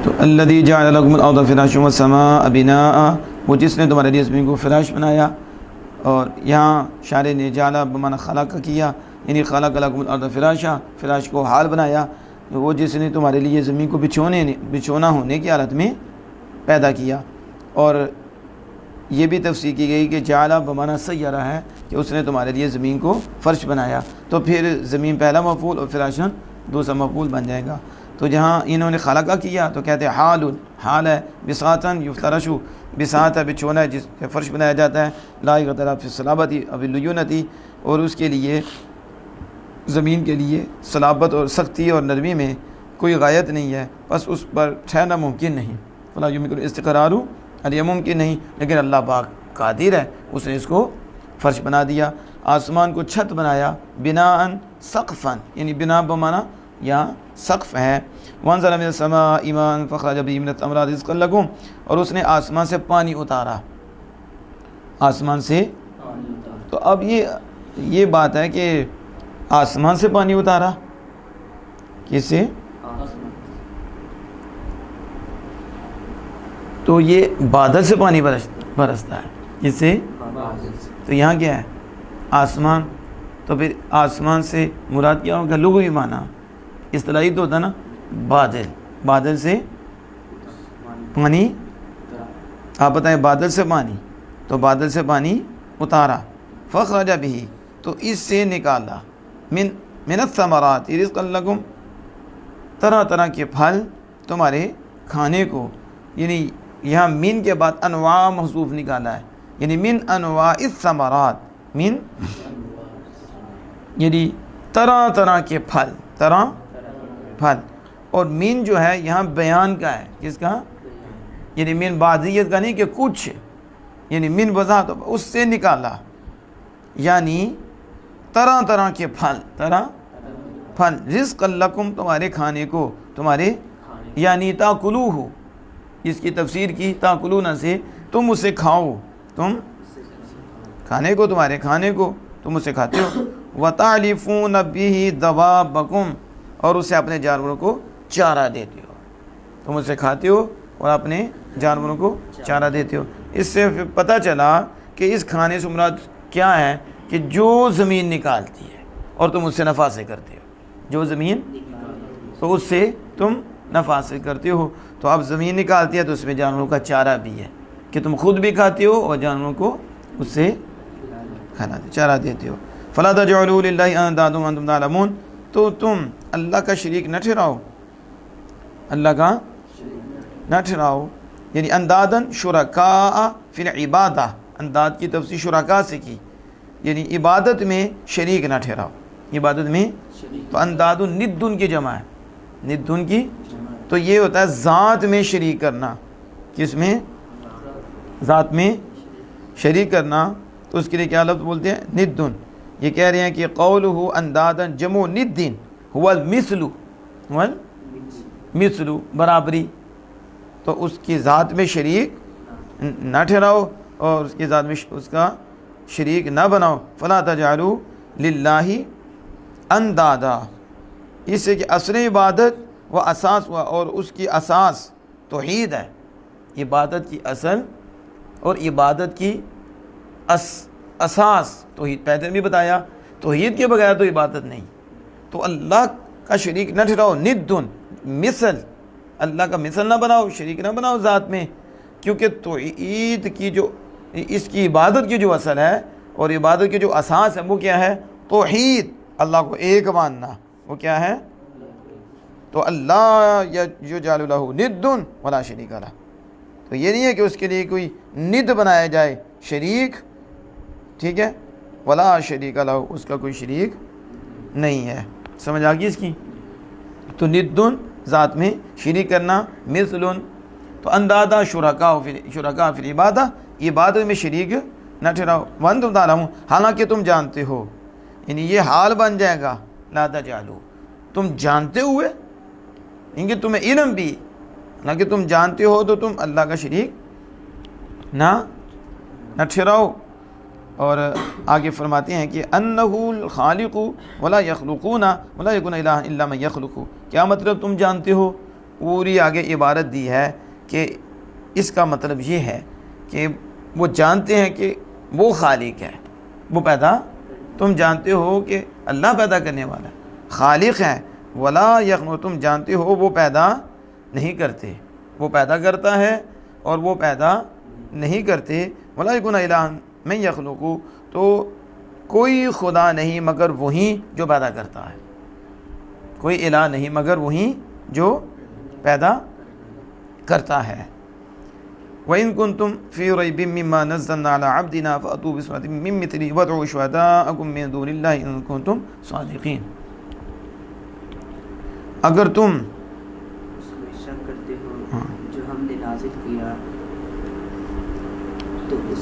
تو الذی جعل لکم الارض فراشا والسماء بناء، وہ جس نے تمہارے لیے زمین کو فراش بنایا. اور یہاں شاعر نے جعل بمعنی خلق کیا، یعنی خلق لکم الارض فراشا، فراش کو حال بنایا، وہ جس نے تمہارے لیے زمین کو بچھونا ہونے کی حالت میں پیدا کیا. اور یہ بھی تفسیر کی گئی کہ جعل بمعنی سیارہ ہے کہ اس نے تمہارے لیے زمین کو فرش بنایا، تو پھر زمین پہلا مفعول اور فراشن دوسرا مفعول بن جائے گا. تو جہاں انہوں نے خلقہ کیا تو کہتے ہیں حال ہے، بساطن یفترشو، بساط ہے بچھونا ہے جس پہ فرش بنایا جاتا ہے، لا یغترف فی الصلابتی اب اللینتی، اور اس کے لیے زمین کے لیے صلابت اور سختی اور نرمی میں کوئی غایت نہیں ہے، بس اس پر ٹھہرنا ممکن نہیں، فلا یمکن الاستقرار، یہ ممکن نہیں، لیکن اللہ پاک قادر ہے، اس نے اس کو فرش بنا دیا. آسمان کو چھت بنایا، بناءً سقفاً، یعنی بنا بمانا یا سقف ہے. وانزل من السماء ماء فاخرج به من الثمرات رزقا لكم، اور اس نے آسمان سے پانی اتارا، آسمان سے. تو اب یہ بات ہے کہ آسمان سے پانی اتارا، کس سے؟ تو یہ بادل سے پانی برستا ہے، جس سے. تو یہاں کیا ہے؟ آسمان. تو پھر آسمان سے مراد کیا ہوگا؟ لغوی معنی، اصطلاحی تو ہوتا نا بادل سے پانی. آپ بتائیں بادل سے پانی، تو بادل سے پانی اتارا، فاخرج به، تو اس سے نکالا، من الثمرات رزقا لکم، طرح طرح کے پھل تمہارے کھانے کو. یعنی یہاں من کے بعد انواع محذوف نکالا ہے، یعنی من انواع الثمرات، من یعنی طرح طرح کے پھل، اور من جو ہے یہاں بیان کا ہے، کس کا؟ یعنی من بعضیت کا نہیں کہ کچھ، یعنی من وضاحت، اس سے نکالا، یعنی طرح طرح کے پھل، رزق لکم، تمہارے کھانے کو، تمہارے یعنی تاکلوہ، اس کی تفسیر کی تاکلون سے تم اسے کھاؤ، تم کھانے کو، تمہارے کھانے کو تم اسے کھاتے ہو. وَتَعْلِفُونَ بِهِ دَوَابَكُمْ، اور اسے اپنے جانوروں کو چارہ دیتے ہو، تم اسے کھاتے ہو اور اپنے جانوروں کو چارہ دیتے ہو. اس سے پتہ چلا کہ اس کھانے سے مراد کیا ہے کہ جو زمین نکالتی ہے اور تم اس سے نفع حاصل کرتے ہو، جو زمین، تو اس سے تم نفع حاصل کرتے ہو. تو اب زمین نکالتی ہے تو اس میں جانوروں کا چارہ بھی ہے کہ تم خود بھی کھاتے ہو اور جانوروں کو اس سے چارہ دیتے ہو. فَلَا تَجْعَلُوا لِلَّهِ أَنْدَادًا وَأَنْتُمْ تَعْلَمُونَ، تو تم اللہ کا شریک نہ ٹھہراؤ، اللہ کا نہ ٹھہراؤ، یعنی اندادن شرکاء فی العبادہ، انداد کی تفسیر شرکاء سے کی، یعنی عبادت میں شریک نہ ٹھہراؤ، عبادت میں. تو انداد ندن کی جمع ہے، ندن کی، تو یہ ہوتا ہے ذات میں شریک کرنا. کس میں؟ ذات میں شریک کرنا. تو اس کے لیے کیا لفظ بولتے ہیں؟ ندن. یہ کہہ رہے ہیں کہ قولہ اندادن جمع ندن هو المثل، مثل برابری. تو اس کی ذات میں شریک نہ ٹھہراؤ اور اس کی ذات میں اس کا شریک نہ بناؤ. فلا تجعلوا للہ اندادا، اس سے کہ اصل عبادت و اساس ہوا، اور اس کی اساس توحید ہے. عبادت کی اصل اور عبادت کی اساس توحید، پہلے بھی بتایا توحید کے بغیر تو عبادت نہیں. تو اللہ کا شریک نہ ٹھہراؤ، ندن مثل، اللہ کا مثل نہ بناؤ، شریک نہ بناؤ ذات میں، کیونکہ توحید کی جو اس کی عبادت کی جو اصل ہے اور عبادت کی جو اساس ہے وہ کیا ہے؟ توحید، اللہ کو ایک ماننا. وہ کیا ہے؟ تو اللہ یجعل لہ ندن ولا شریک لہ، تو یہ نہیں ہے کہ اس کے لیے کوئی ند بنایا جائے، شریک، ٹھیک ہے، ولا شریک لہ، اس کا کوئی شریک نہیں ہے. سمجھ آ گئی اس کی؟ تو ندن ذات میں شریک کرنا، مثلن تو اندادہ شرکاء فی العبادہ، عبادت میں شریک نہ ٹھہراؤ. وانتم تعلمون، حالانکہ تم جانتے ہو، یعنی یہ حال بن جائے گا، لا تجعلوا، تم جانتے ہوئے، کہ تمہیں علم بھی، حالانکہ تم جانتے ہو تو تم اللہ کا شریک نہ ٹھہراؤ. اور آگے فرماتے ہیں کہ انہ الخالق ولا یخلقون ولا یکون الہ الا من یخلق. کیا مطلب تم جانتے ہو پوری آگے عبارت دی ہے کہ اس کا مطلب یہ ہے کہ وہ جانتے ہیں کہ وہ خالق ہے، وہ پیدا، تم جانتے ہو کہ اللہ پیدا کرنے والا ہے، خالق ہے، ولا یخلق، تم جانتے ہو وہ پیدا نہیں کرتے، وہ پیدا کرتا ہے اور وہ پیدا نہیں کرتے، ولا یکون الہ من یخلق، تو کوئی خدا نہیں مگر وہی جو پیدا کرتا ہے، کوئی الہ نہیں مگر وہی جو پیدا کرتا ہے۔ وَإِن كُنتُمْ فِي رَيْبٍ مِّمَّا نَزَّلْنَا عَلَىٰ عَبْدِنَا فَأْتُوا بِسُورَةٍ مِّن مِّثْلِهِ وَادْعُوا شُهَدَاءَكُم مِّن دُونِ اللَّهِ إِن كُنتُمْ صَادِقِينَ۔ اگر تم اس میں شک کرتے ہو جو ہم نے نازل کیا تو اس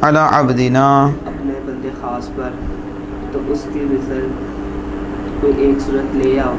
عَلَىٰ عَبْدِنَا، اپنے بندے خاص پر، تو اس کی مثل کوئی ایک صورت لے آؤ،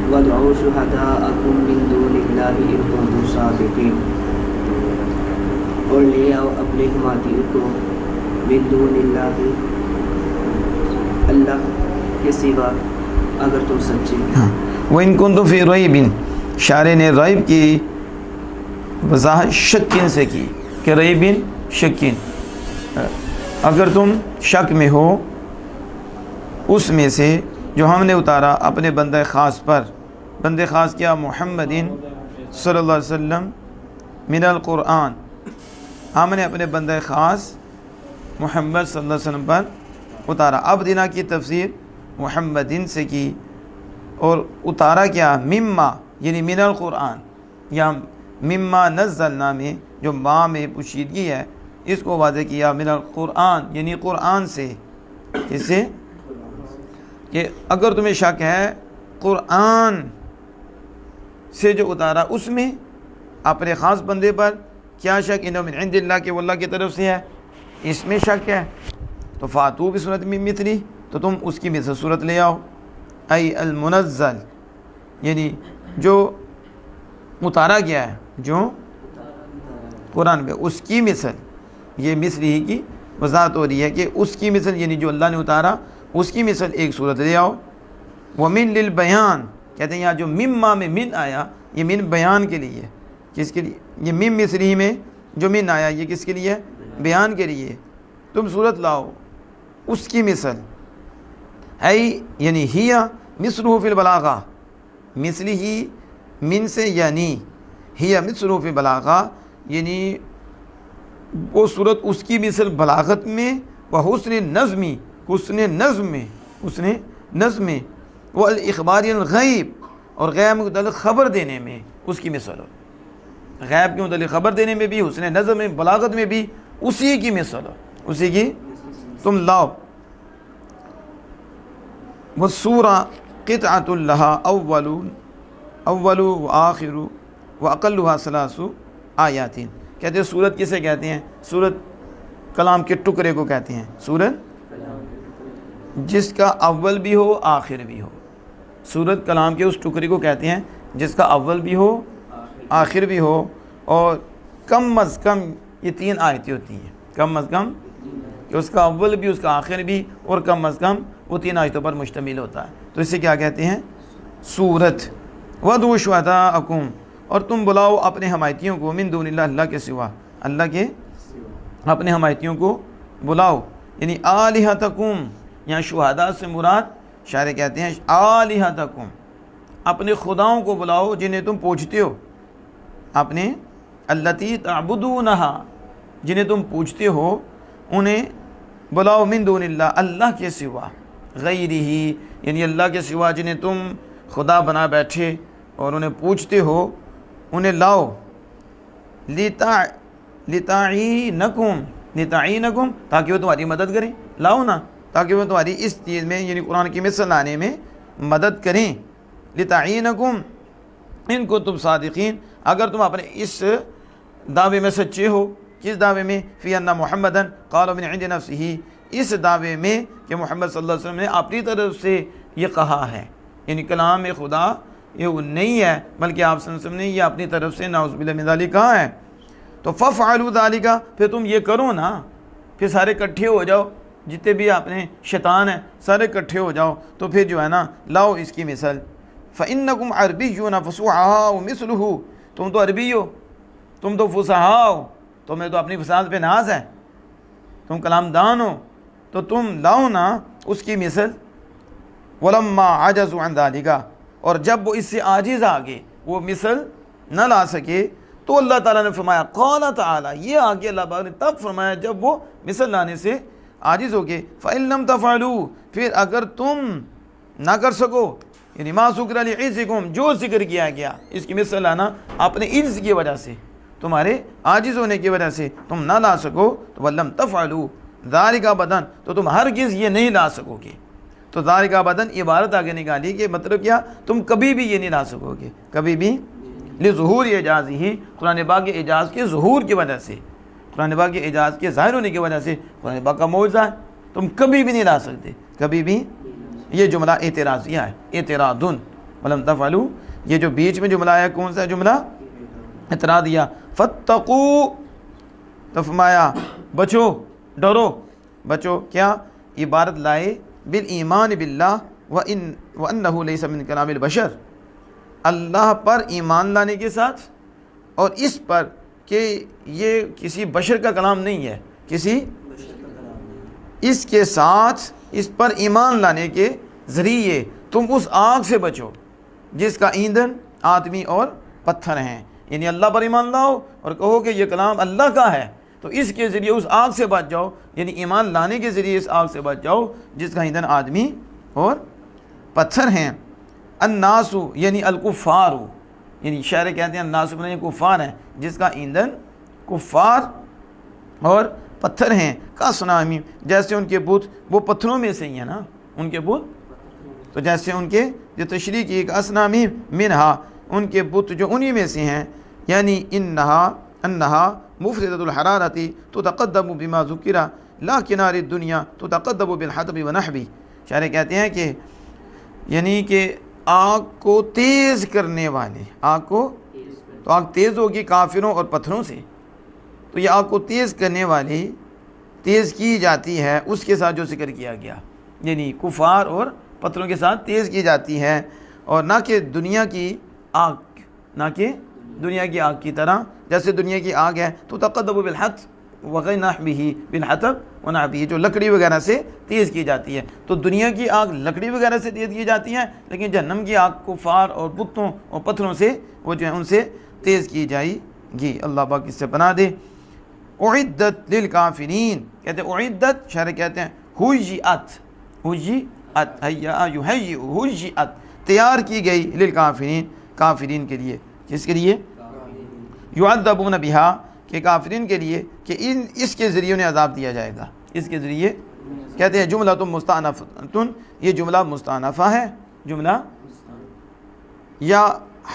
وَادْعُوا شُهَدَاءَكُم مِّن دُونِ اللَّهِ إِن كُنتُمْ صَادِقِينَ، اور لے آؤ اپنے حمایتیوں کو، من دون اللہ، اللہ کے سوا، اگر تم سچے ہیں۔ وَإِن كُنتُمْ فِي رَيْبٍ، شارح نے ریب کی وضاحت شکین سے کی کہ ریبن شکین، اگر تم شک میں ہو اس میں سے جو ہم نے اتارا اپنے بندہ خاص پر، بندے خاص کیا محمد صلی اللہ علیہ وسلم، من القرآن، ہم نے اپنے بندہ خاص محمد صلی اللہ علیہ وسلم پر اتارا۔ عبدنا کی تفسیر محمدین سے کی، اور اتارا کیا مما یعنی من القرآن، یا مما نزلنا میں جو ما میں پوشیدگی ہے اس کو واضح کیا، من القرآن یعنی قرآن سے، اس سے کہ اگر تمہیں شک ہے قرآن سے جو اتارا اس میں اپنے خاص بندے پر، کیا شک انہ من عند اللہ، کہ وہ اللہ کی طرف سے ہے، اس میں شک ہے تو فاتو بسورۃ من مثلہ، تو تم اس کی مثل صورت لے آؤ، ای المنزل یعنی جو اتارا گیا ہے، جو قرآن میں اس کی مثل، یہ مثل ہی کی وضاحت ہو رہی ہے کہ اس کی مثل یعنی جو اللہ نے اتارا اس کی مثل ایک صورت لے آؤ۔ ومن للبیان، کہتے ہیں یہاں جو مما میں من آیا یہ من بیان کے لیے، کس کے لیے؟ یہ من مثلی میں جو من آیا یہ کس کے لیے؟ بیان کے لیے، تم صورت لاؤ اس کی مثل، ہے یعنی ہیا مثلہ فی البلاغہ، مثلی ہی من سے یعنی ہیا مثلہ فی البلاغہ، یعنی وہ صورت اس کی مثل بلاغت میں، وہ حسن نظمی، حسن نظم میں، حسن نظم میں، وہ الاخبار الغیب، اور غیب کے متعلق خبر دینے میں اس کی مثل ہو، غیب کے متعلق خبر دینے میں بھی، حسن نظم میں، بلاغت میں بھی اسی کی مثل ہو، اسی کی تم لاؤ۔ والسورہ قطعۃ لہا اول و آخر و اقلها ثلاث آیات، کہتے ہیں سورت کسے کہتے ہیں؟ سورت کلام کے ٹکڑے کو کہتے ہیں، سورت جس کا اول بھی ہو آخر بھی ہو، سورت کلام کے اس ٹکڑے کو کہتے ہیں جس کا اول بھی ہو آخر بھی ہو، اور کم از کم یہ 3 آیتیں ہوتی ہیں، کم از کم کہ اس کا اول بھی اس کا آخر بھی، اور کم از کم وہ 3 آیتوں پر مشتمل ہوتا ہے، تو اسے کیا کہتے ہیں؟ سورت۔ وَادْعُوا شُهَدَاءَكُم، اور تم بلاؤ اپنے حمایتیوں کو، من دون اللہ، اللہ کے سوا، اللہ کے اپنے حمایتیوں کو بلاؤ، یعنی آلہتکم، یہاں شہداء سے مراد شاعر کہتے ہیں آلہتکم، اپنے خداؤں کو بلاؤ جنہیں تم پوجتے ہو، اپنے التی تعبدونہا، جنہیں تم پوجتے ہو انہیں بلاؤ، من دون اللہ، اللہ کے سوا، غیرہی یعنی اللہ کے سوا جنہیں تم خدا بنا بیٹھے اور انہیں پوجتے ہو انہیں لاؤ، لتعینکم، تاکہ وہ تمہاری مدد کریں، لاؤ نا تاکہ وہ تمہاری اس چیز میں یعنی قرآن کی مثل لانے میں مدد کریں، لتعینکم ان کنتم صادقین، اگر تم اپنے اس دعوے میں سچے ہو، کس دعوے میں؟ فی ان محمدن قال من عند نفسہ، اس دعوے میں کہ محمد صلی اللہ علیہ وسلم نے اپنی طرف سے یہ کہا ہے، یعنی کلام خدا یہ وہ نہیں ہے بلکہ آپ صلی اللہ علیہ وسلم نے یہ اپنی طرف سے نعوذ باللہ من ذالک کہا ہے، تو ففعلوا ذالک، پھر تم یہ کرو نا، پھر سارے اکٹھے ہو جاؤ، جتنے بھی آپ نے شیطان ہیں سارے اکٹھے ہو جاؤ، تو پھر جو ہے نا لاؤ اس کی مثل، فَإِنَّكُمْ عَرْبِيُّونَ فَصُوحَهَا وَمِثْلُهُ، تم تو عربی ہو، تم تو فصحا ہو، تمہیں تو اپنی فصاحت پہ ناز ہے، تم کلام دان ہو، تو تم لاؤ نا اس کی مثل۔ وَلَمَّا عَجَزُوا عَنْ ذَلِكَ، اور جب وہ اس سے عاجز آگے وہ مثل نہ لا سکے تو اللہ تعالیٰ نے فرمایا، قال تعالیٰ، یہ آگے اللہ پاک نے تب فرمایا جب وہ مثل لانے سے عاجز ہو گئے، فَإِن لَمْ تَفْعَلُوا، پھر اگر تم نہ کر سکو، یعنی مَا ذُكِرَ لِعِجْزِكُمْ، جو ذکر کیا گیا اس کی مثل لانا اپنے عجز کی وجہ سے، تمہارے عاجز ہونے کی وجہ سے تم نہ لا سکو، تو وَلَمْ تَفْعَلُوا ذَلِكَ أَبَدًا، تو تم ہرگز یہ نہیں لا سکو گے۔ تو ذَلِكَ أَبَدًا عبارت آگے نکالی کہ مطلب کیا، تم کبھی بھی یہ نہیں لا سکو گے، کبھی بھی، لظہور اعجازہ، قرآن پاک کے اعجاز کے ظہور کی وجہ سے، قرآن پاک کے اعجاز کے ظاہر ہونے کی وجہ سے قرآن پاک کا معجزہ ہے، تم کبھی بھی نہیں لا سکتے، کبھی بھی۔ یہ جملہ اعتراضیہ ہے، اعتراضن، ولم تفعلوا، یہ جو بیچ میں جملہ ہے کون سا جملہ؟ اعتراضیہ۔ فاتقوا، تو فرمایا بچو، ڈرو، بچو، کیا عبارت لائے بالایمان باللہ وانہ لیس من کلام البشر، اللہ پر ایمان لانے کے ساتھ اور اس پر کہ یہ کسی بشر کا کلام نہیں ہے، کسی اس کے ساتھ اس پر ایمان لانے کے ذریعے تم اس آگ سے بچو جس کا ایندھن آدمی اور پتھر ہیں، یعنی اللہ پر ایمان لاؤ اور کہو کہ یہ کلام اللہ کا ہے، تو اس کے ذریعے اس آگ سے بچ جاؤ، یعنی ایمان لانے کے ذریعے اس آگ سے بچ جاؤ جس کا ایندھن آدمی اور پتھر ہیں۔ الناس یعنی الکفار، یعنی شاعر کہتے ہیں الناس بنا یہ کفار ہیں جس کا ایندھن کفار اور پتھر ہیں، کا سنامی، جیسے ان کے بت وہ پتھروں میں سے ہی ہیں نا، ان کے بت تو جیسے ان کے جو تشریح کی اسنامی منہا، ان کے بت جو انہی میں سے ہیں، یعنی انہا مفردۃ الحرارتی تتقدم بما ذکر لا کنار الدنیا تتقدم بالحطب ونحب، شاعر کہتے ہیں کہ یعنی کہ آگ کو تیز کرنے والے، آگ کو تو آگ تیز ہوگی کافروں اور پتھروں سے، تو یہ آگ کو تیز کرنے والی تیز کی جاتی ہے اس کے ساتھ جو ذکر کیا گیا، یعنی کفار اور پتھروں کے ساتھ تیز کی جاتی ہے، اور نہ کہ دنیا کی آگ، نہ کہ دنیا کی آگ کی طرح، جیسے دنیا کی آگ ہے تو تقدم بالحطب وغیرہ بالحطب ونحبہ، جو لکڑی وغیرہ سے تیز کی جاتی ہے، تو دنیا کی آگ لکڑی وغیرہ سے تیز کی جاتی ہے، لیکن جہنم کی آگ کفار اور بتوں اور پتھروں سے وہ جو ہے ان سے تیز کی جائے گی، اللہ پاک اس سے پناہ دے۔ اعدت للکافرین، کہتے ہیں اعدت، شاعر کہتے ہیں حجیت، حجیت، حجیت، تیار کی گئی، للکافرین، کافرین کے لیے، کس کے لیے؟ یعذبون بہا، کہ کافرین کے لیے کہ اس کے ذریعے انہیں عذاب دیا جائے گا، اس کے ذریعے، کہتے ہیں جملہ مستأنفۃ، یہ جملہ مستأنفہ ہے، جملہ یا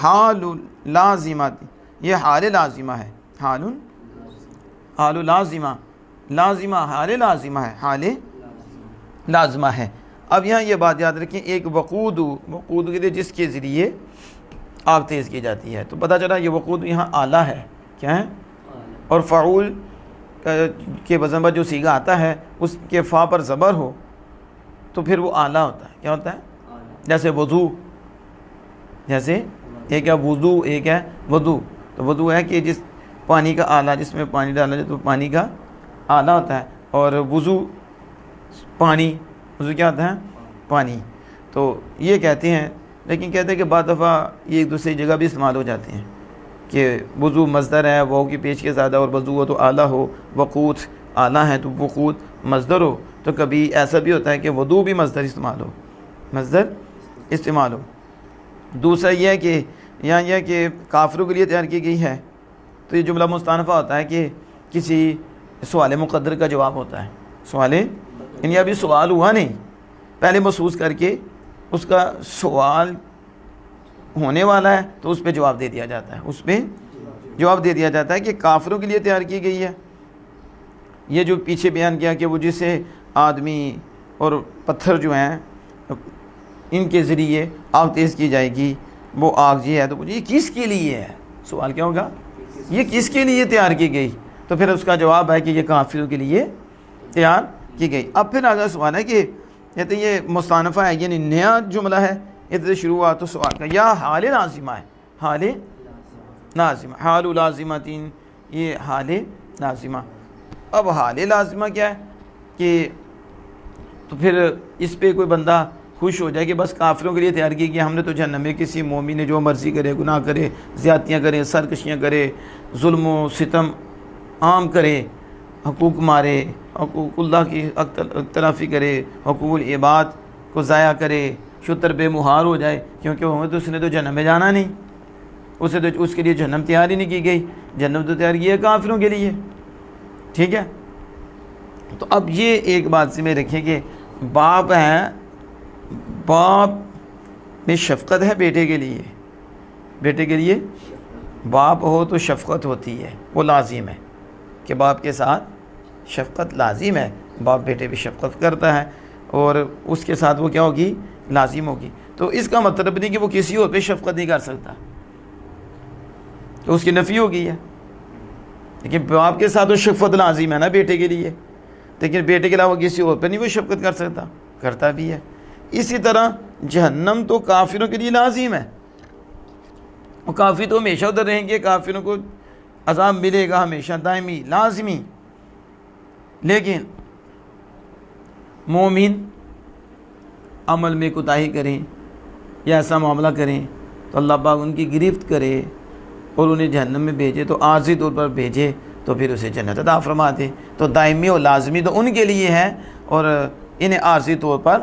حال لازمہ، یہ حال لازمہ ہے، حال لازمہ، لازمہ حال لازمہ ہے، حال لازمہ ہے۔ اب یہاں یہ بات یاد رکھیں، ایک وقود کے لیے جس کے ذریعے آگ تیز کی جاتی ہے، تو پتہ چلا یہ وقود یہاں آلہ ہے، کیا ہے؟ اور فعول کے وزن پر جو صیغہ آتا ہے اس کے فا پر زبر ہو تو پھر وہ آلہ ہوتا ہے، کیا ہوتا ہے؟ جیسے وضو، جیسے ایک ہے وضو، ایک ہے وضو، تو وضو ہے کہ جس پانی کا آلہ، جس میں پانی ڈالا جائے تو پانی کا آلہ ہوتا ہے، اور وضو پانی، وضو کیا ہوتا ہے؟ پانی، تو یہ کہتے ہیں، لیکن کہتے ہیں کہ بعض دفعہ یہ ایک دوسری جگہ بھی استعمال ہو جاتے ہیں کہ وضو مصدر ہے، واو کی پیش کے زیادہ، اور وضو ہو تو آلہ ہو، وقوت آلہ ہے تو وقوت مصدر ہو، تو کبھی ایسا بھی ہوتا ہے کہ وضو بھی مصدر استعمال ہو۔ دوسرا یہ ہے کہ یہاں یہ کہ کافروں کے لیے تیار کی گئی ہے، تو یہ جملہ مستأنفہ ہوتا ہے کہ کسی سوال مقدر کا جواب ہوتا ہے، سوال یعنی ابھی سوال ہوا نہیں، پہلے محسوس کر کے اس کا سوال ہونے والا ہے تو اس پہ جواب دے دیا جاتا ہے، اس پہ جواب دے دیا جاتا ہے کہ کافروں کے لیے تیار کی گئی ہے۔ یہ جو پیچھے بیان کیا کہ وہ جسے آدمی اور پتھر جو ہیں ان کے ذریعے آگ تیز کی جائے گی، وہ آگ یہ ہے، تو یہ کس کے لیے ہے؟ سوال کیا ہوگا؟ یہ کس کے لیے تیار کی گئی؟ تو پھر اس کا جواب ہے کہ یہ کافروں کے لیے تیار کی گئی۔ اب پھر آگے سوال ہے کہ کہتے ہیں یہ مستأنفہ ہے، یعنی نیا جملہ ہے ادھر شروع ہوا تو سوال کا یا حال لازمہ ہے، حال لازمہ، حال لازمتین، یہ حال لازمہ۔ اب حال لازمہ کیا ہے کہ تو پھر اس پہ کوئی بندہ خوش ہو جائے کہ بس کافروں کے لیے تیار کی کہ ہم نے تو جہنم میں، کسی مومن نے جو مرضی کرے، گناہ کرے، زیادتیاں کرے، سرکشیاں کرے، ظلم و ستم عام کرے، حقوق مارے، حقوق اللہ کی اختلافی کرے، حقوق العباد کو ضائع کرے، شتر بے مہار ہو جائے، کیونکہ تو اس نے تو جہنم میں جانا نہیں، اسے تو اس کے لیے جہنم تیار ہی نہیں کی گئی، جہنم تو تیار کی ہے کافروں کے لیے، ٹھیک ہے۔ تو اب یہ ایک بات سے میں رکھیں کہ باپ ہے، باپ میں شفقت ہے بیٹے کے لیے، بیٹے کے لیے باپ ہو تو شفقت ہوتی ہے، وہ لازم ہے کہ باپ کے ساتھ شفقت لازم ہے، باپ بیٹے پہ شفقت کرتا ہے اور اس کے ساتھ وہ کیا ہوگی، لازم ہوگی۔ تو اس کا مطلب نہیں کہ وہ کسی اور پہ شفقت نہیں کر سکتا، تو اس کی نفی ہو گئی ہے، لیکن باپ کے ساتھ وہ شفقت لازم ہے نا بیٹے کے لیے، لیکن بیٹے کے علاوہ کسی اور پہ نہیں وہ شفقت کر سکتا، کرتا بھی ہے۔ اسی طرح جہنم تو کافروں کے لیے لازم ہے، وہ کافر تو ہمیشہ ادھر رہیں گے، کافروں کو عذاب ملے گا ہمیشہ، دائمی، لازمی، لیکن مومن عمل میں کوتاہی کریں یا ایسا معاملہ کریں تو اللہ پاک ان کی گرفت کرے اور انہیں جہنم میں بھیجے، تو عارضی طور پر بھیجے تو پھر اسے جنت عطا فرما دے۔ تو دائمی اور لازمی تو ان کے لیے ہے، اور انہیں عارضی طور پر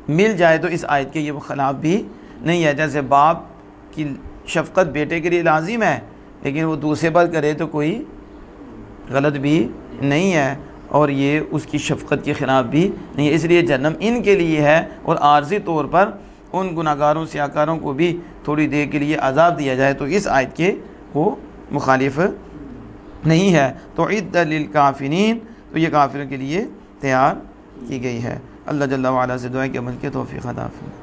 مل جائے تو اس آیت کے یہ خلاف بھی نہیں ہے۔ جیسے باپ کی شفقت بیٹے کے لیے لازم ہے، لیکن وہ دوسرے پر کرے تو کوئی غلط بھی نہیں ہے، اور یہ اس کی شفقت کے خلاف بھی نہیں ہے، اس لیے جہنم ان کے لیے ہے، اور عارضی طور پر ان گناہگاروں سیاکاروں کو بھی تھوڑی دیر کے لیے عذاب دیا جائے تو اس آیت کے وہ مخالف نہیں ہے۔ تو عد للکافرین، تو یہ کافروں کے لیے تیار کی گئی ہے۔ اللہ جل وعلا سے دعا کہ عمل کے توفیق عطا فرمائے۔